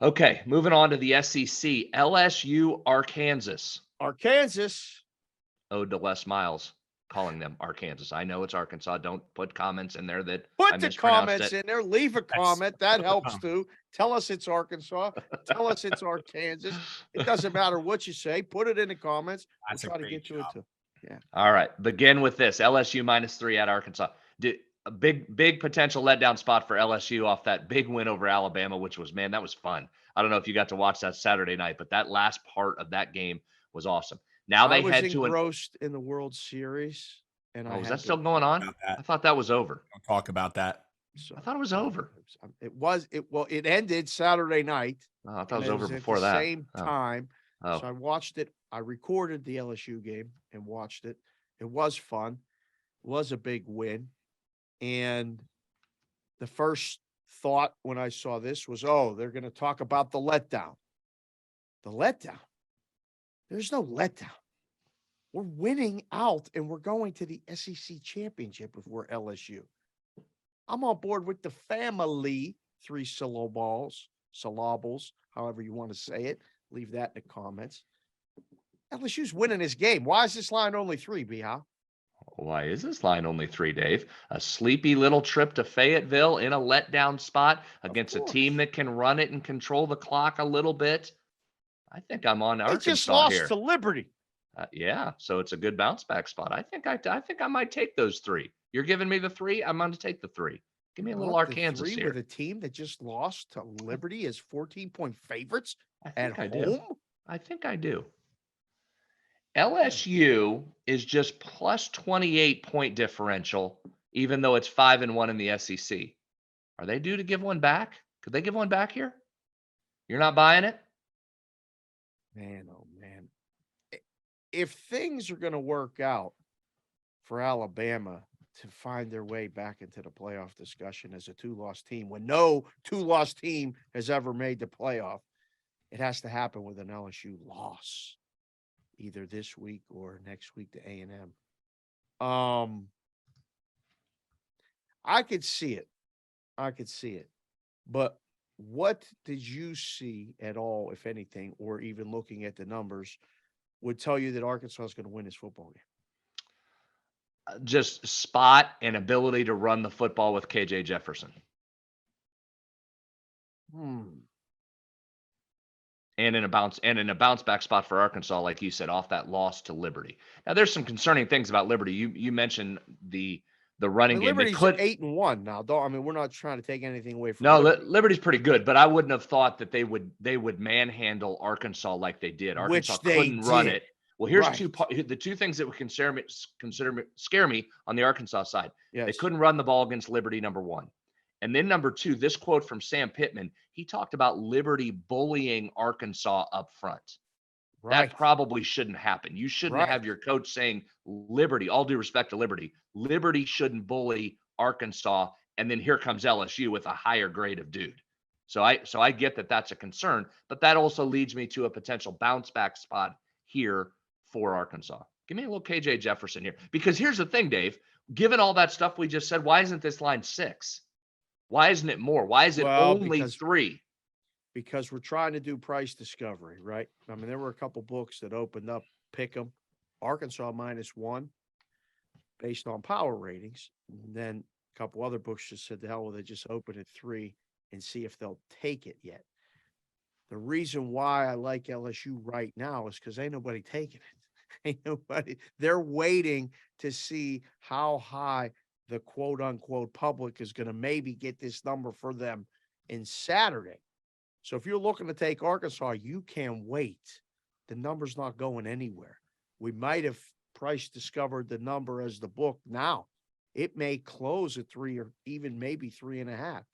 Okay, moving on to the SEC. LSU, Arkansas. Arkansas. Ode to Les Miles, calling them Arkansas. I know it's Arkansas. Don't put comments in there that I Put the mispronounced comments it. in there. Leave a comment. That helps too. Tell us it's Arkansas. Tell us it's Arkansas. It doesn't matter what you say. Put it in the comments. We'll try to get to it too. Yeah. All right. Begin with this. LSU -3 at Arkansas. A big potential letdown spot for LSU off that big win over Alabama, which was, man, that was fun. I don't know if you got to watch that Saturday night, but that last part of that game was awesome. Now they was head to engrossed in the World Series, and is that still going on? I thought that was over. Don't talk about that. I thought it was over. It ended Saturday night. Oh, I thought it was over at before the that. same time. Oh. So I watched it. I recorded the LSU game and watched it. It was fun. It was a big win. And the first thought when I saw this was, oh, they're going to talk about the letdown. The letdown. There's no letdown. We're winning out and we're going to the SEC championship if we're LSU. I'm on board with the family, 3 syllables, however you want to say it. Leave that in the comments. LSU's winning this game. Why is this line only 3, Biha? Why is this line only 3, Dave? A sleepy little trip to Fayetteville in a letdown spot against a team that can run it and control the clock a little bit. I think I'm on Arkansas here. They just lost here. to Liberty. Yeah, so it's a good bounce back spot. I think I might take those 3. You're giving me the 3. I'm going to take the 3. Give me a little Arkansas here. With a team that just lost to Liberty as 14-point favorites at home? Do. I think I do. LSU is just plus 28 point differential, even though it's 5-1 in the SEC. Are they due to give one back? Could they give one back here? You're not buying it? Man, oh man. If things are going to work out for Alabama to find their way back into the playoff discussion as a 2-loss team, when no 2-loss team has ever made the playoff, it has to happen with an LSU loss, either this week or next week to A&M. I could see it. But what did you see at all, if anything, or even looking at the numbers, would tell you that Arkansas is going to win this football game? Just spot and ability to run the football with KJ Jefferson. And in a bounce back spot for Arkansas, like you said, off that loss to Liberty. Now, there's some concerning things about Liberty. You mentioned the running game. Liberty's 8-1 now. We're not trying to take anything away from. No, Liberty's pretty good, but I wouldn't have thought that they would manhandle Arkansas like they did. Arkansas couldn't run it. Well, here's the 2 things that would scare me on the Arkansas side. Yes. They couldn't run the ball against Liberty, number 1. And then number 2, this quote from Sam Pittman, he talked about Liberty bullying Arkansas up front. Right. That probably shouldn't happen. You shouldn't have your coach saying Liberty, all due respect to Liberty shouldn't bully Arkansas. And then here comes LSU with a higher grade of dude. So I get that that's a concern, but that also leads me to a potential bounce back spot here for Arkansas. Give me a little KJ Jefferson here, because here's the thing, Dave, given all that stuff we just said, why isn't this line 6? Why isn't it more? Why is it only 3? Because we're trying to do price discovery, right? There were a couple books that opened up pick 'em. Arkansas -1 based on power ratings. And then a couple other books just said, the hell with it, just open at 3 and see if they'll take it yet. The reason why I like LSU right now is because ain't nobody taking it. Ain't nobody. They're waiting to see how high the quote unquote public is going to maybe get this number for them in Saturday. So if you're looking to take Arkansas, you can wait. The number's not going anywhere. We might have price discovered the number as the book now. It may close at 3 or even maybe 3.5.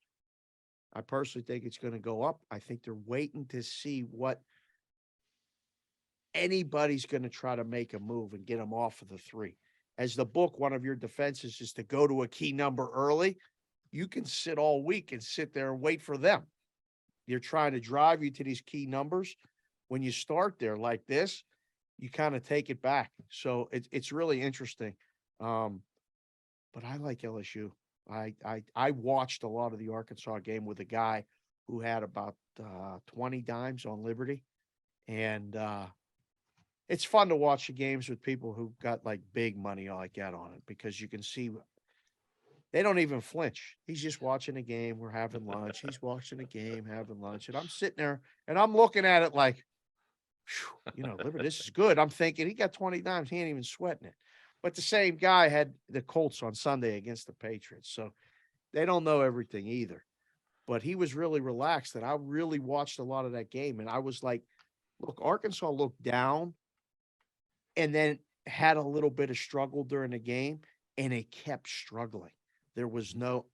I personally think it's going to go up. I think they're waiting to see what anybody's going to try to make a move and get them off of the 3. As the book, one of your defenses is to go to a key number early. You can sit all week and sit there and wait for them. They're trying to drive you to these key numbers. When you start there like this, you kind of take it back. So it's really interesting. But I like LSU. I watched a lot of the Arkansas game with a guy who had about 20 dimes on Liberty. And it's fun to watch the games with people who got like big money like that on it, because you can see they don't even flinch. He's just watching a game. We're having lunch. He's watching a game, having lunch. And I'm sitting there and I'm looking at it like, you know, Liberty, this is good. I'm thinking he got 20 dimes. He ain't even sweating it. But the same guy had the Colts on Sunday against the Patriots. So they don't know everything either. But he was really relaxed, and I really watched a lot of that game. And I was like, look, Arkansas looked down and then had a little bit of struggle during the game, and it kept struggling. There was no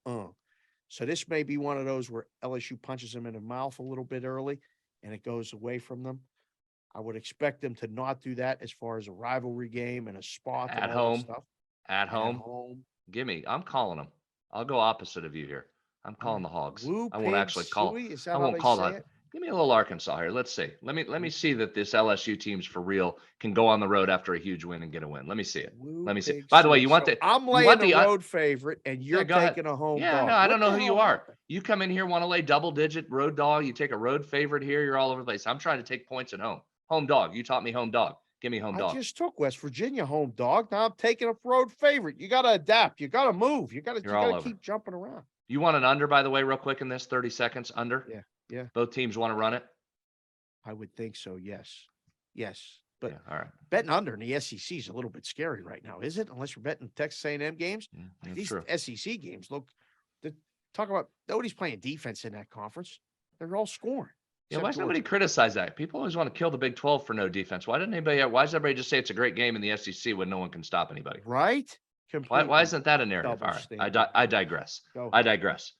So this may be one of those where LSU punches them in the mouth a little bit early, and it goes away from them. I would expect them to not do that as far as a rivalry game and a spot At and all home. that stuff. At home. Gimme. I'm calling them. I'll go opposite of you here. I'm calling the Hogs. Woo, I won't pig, actually call. suey? Is that I how won't they call say that. it? Give me a little Arkansas here. Let's see. Let me see that this LSU team's for real can go on the road after a huge win and get a win. Let me see it. Woo, Let me see. pig, By the way, suey. you want So the I'm you laying want the the road favorite, and you're go ahead. taking a home Yeah, dog. no, I What don't know the who you hell are. happened? You come in here, want to lay double-digit road dog. You take a road favorite here. You're all over the place. I'm trying to take points at home. Home dog. You taught me home dog. Give me home I dog. just took West Virginia home dog. Now I'm taking a road favorite. You got to adapt. You got to move. You got to keep jumping around. You want an under, by the way, real quick in this 30 seconds under? Yeah. Yeah. Both teams want to run it? I would think so. Yes. Yes. But yeah, all right. Betting under in the SEC is a little bit scary right now, is it? Unless you're betting Texas A&M games. These true. SEC games, look, talk about nobody's playing defense in that conference. They're all scoring. Yeah, why does nobody criticize that? People always want to kill the Big 12 for no defense. Why does everybody just say it's a great game in the SEC when no one can stop anybody? Right? Why isn't that a narrative? All right, I digress. I digress.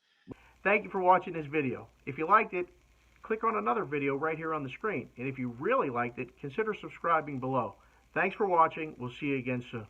Thank you for watching this video. If you liked it, click on another video right here on the screen. And if you really liked it, consider subscribing below. Thanks for watching. We'll see you again soon.